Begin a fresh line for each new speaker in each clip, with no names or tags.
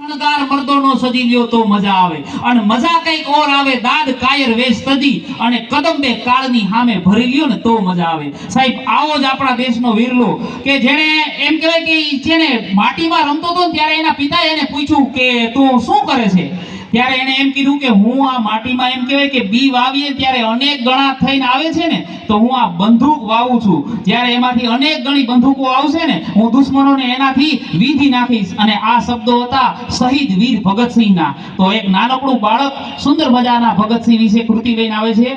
શણગાર મર્દોનો સજી લ્યો તો મજા આવે અને મજા કઈક ઓર આવે દાદ કાયર વેશ તજી અને કદંબે કાળની સામે ભરી લ્યો ને તો મજા આવે। સાહેબ આવો જ આપણા દેશનો વીરલો કે જેણે એમ કહેવાય કે જેને માટીમાં રમતો હતો ત્યારે એના પિતાએ એને પૂછ્યું કે તું શું કરે છે ત્યારે એને એમ કીધું કે હું આ માટીમાં એમ કહેવાય કે બી વાવીએ ત્યારે અનેક ગણા થઈને આવે છે ને તો હું આ બંદૂક વાવું છું જ્યારે એમાંથી અનેક ગણી બંદૂકો આવશે ને હું દુશ્મનોને એનાથી વીંધી નાખીશ અને આ શબ્દો હતા શહીદ વીર ભગતસિંહના। તો એક નાનકડું બાળક સુંદર મજાના ભગતસિંહ વિશે કૃતિ લઈને આવે છે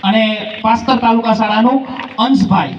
અને પાસ્તર तालुका શાળાનું અંશભાઈ।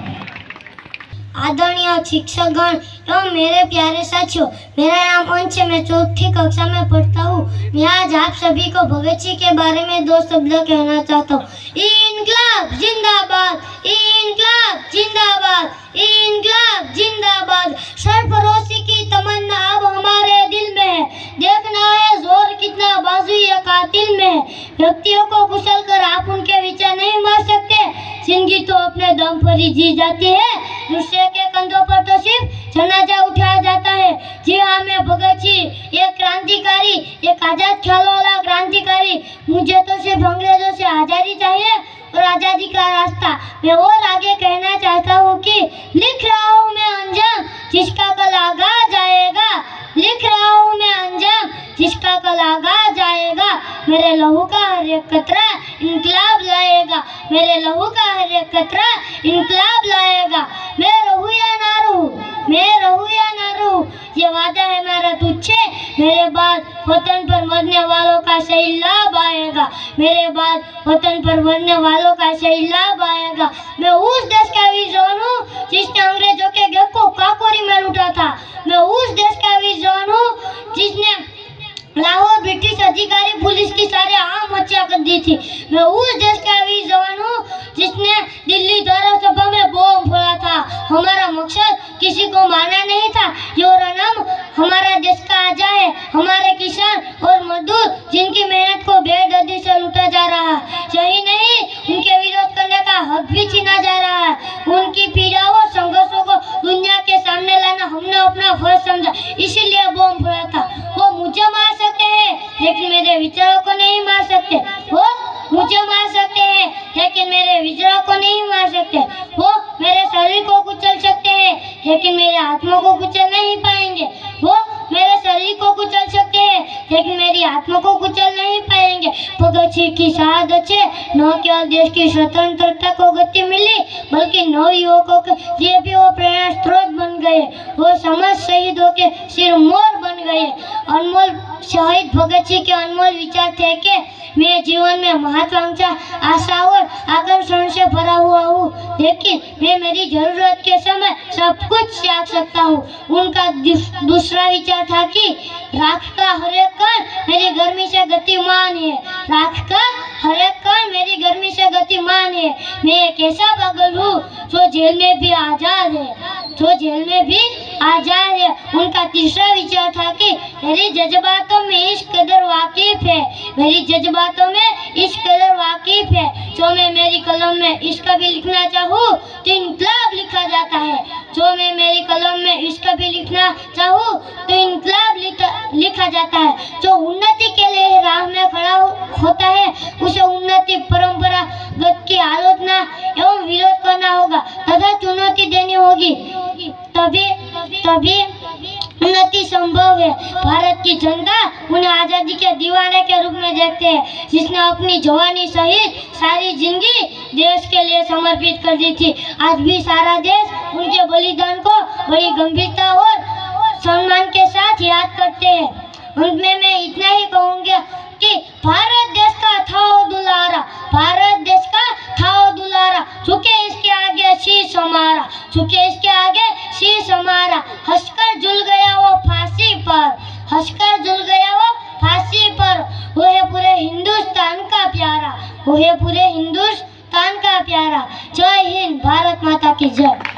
आदरणीय शिक्षकगण एवं मेरे प्यारे साथियों, मेरा नाम अंश है। मैं चौथी कक्षा में पढ़ता हूँ। मैं आज आप सभी को भगत सिंह के बारे में दो शब्द कहना चाहता हूँ। इनकलाब जिंदाबाद, इनकलाब जिंदाबाद, इनकलाब जिंदाबाद। सरफरोशी की तमन्ना अब हमारे दिल में है, देखना है जोर कितना बाजू ये कातिल में। व्यक्तियों को कुचल कर आप उनके विचार नहीं मार सकते, जिंदगी तो अपने दम पर ही जी जाती है। दूसरे के कंधों पर तो सिर्फ जनाजा उठाया जाता है। जी हाँ, मैं भगत सिंह एक क्रांतिकारी, एक आजाद ख्याल वाला क्रांतिकारी। मुझे तो सिर्फ अंग्रेजों से आज़ादी चाहिए और आज़ादी का रास्ता। मैं और आगे कहना चाहता हूँ कि लिख रहा हूँ मैं अंजाम जिसका कल आगा जाएगा, लिख रहा हूँ मैं अंजाम जिसका कल आगा जाएगा। मेरे लहू का हर एक कतरा इनकलाब लाएगा, मेरे लहू का हर एक कतरा इनकलाब लाएगा। मैं रहूँ या ना रहूँ, मैं रहूँ या ना रहूँ, ये वादा है मेरा तुझसे। मेरे बाद वतन पर मरने वालों का सही लाभ आएगा, मेरे बाद वतन पर मरने वालों का सही लाभ आएगा। मैं उस देश का वीर जवान हूँ जिसने अंग्रेजों के घर को काकोरी में लूटा था। मैं उस देश का वीर जवान हूँ जिसने लाहौर ब्रिटिश अधिकारी पुलिस की सारे आम हत्या कर दी थी। मैं उस देश का वीर जवान हूँ जिसने दिल्ली द्वारा सभा में बम फोड़ा था। हमारा मकसद किसी को मारना नहीं था। ये रनम हमारा देश का आजा है, हमारे किसान और मजदूर जिनकी मेहनत को बेदर्दी से लूटा जा रहा है। यही नहीं, उनके विरोध करने का हक भी छीना जा रहा है। उनकी पीड़ाओं और संघर्षों को दुनिया के सामने लाना हमने अपना फर्ज समझा, इसीलिए बम फोड़ा था। वो मुझे मार सकते हैं लेकिन मेरे विचारों को नहीं मार सकते। वो मुझे मार सकते हैं लेकिन मेरे विचारों को नहीं मार सकते। वो मेरे शरीर को कुचल सकते हैं लेकिन मेरे आत्मा को कुचल नहीं पाएंगे। वो मेरे शरीर को कुचल सकते हैं लेकिन मेरी आत्मा को कुचल नहीं पाएंगे। भगत सिंह की शहादत से न केवल देश की स्वतंत्रता को गति मिली बल्कि नव युवकों के लिए भी वो प्रेरणा स्रोत बन गए। वो समस्त शहीदों के सिर मोर बन गए। अनमोल शहीद भगत सिंह के अनमोल विचार थे कि मैं जीवन में महत्वाकांक्षा, आशा और आकर्षण से भरा हुआ हूँ, लेकिन मैं मेरी जरूरत के समय सब कुछ त्याग सकता हूँ। उनका दूसरा विचार था कि राख का हर एक कण मेरी गर्मी से गतिमान है, राख का हर एक कण मेरी गर्मी से गतिमान है। मैं एक ऐसा पागल हूँ जो जेल में भी आजाद है, जो जेल में भी आजाद है। उनका तीसरा विचार था कि मेरी जज्बातों में इस कदर वाकिफ है, मेरी जज्बातों में इस कदर वाकिफ है, जो मैं मेरी कलम में इश्क भी लिखना चाहूँ तो इनकलाब लिखा जाता है। जो मैं मेरी कलम में इश्क भी लिखना चाहूँ तो इनकलाब लिखा जाता है। जो उन्नति के लिए राह में खड़ा होता है उसे उन्नति परंपरागत की आलोचना एवं विरोध करना होगा तथा चुनौती देनी होगी, तभी उन्नति संभव है। भारत की जनता उन्हें आजादी के दीवाने के रूप में देखते हैं, जिसने अपनी जवानी सहित सारी जिंदगी देश के लिए समर्पित कर दी थी। आज भी सारा देश उनके बलिदान को बड़ी गंभीरता और सम्मान के साथ याद करते हैं। उनमें मैं इतना ही कहूँगा कि भारत देश का था दुलारा, भारत देश का था दुलारा, झुके इसके आगे शीश हमारा, झुके इसके आगे शीश हमारा। हंसकर झूल गया वो फांसी पर, हंसकर झूल गया वो फांसी पर। वो है पूरे हिंदुस्तान का प्यारा, वो है पूरे हिंदुस्तान का प्यारा। जय हिंद, भारत माता की जय।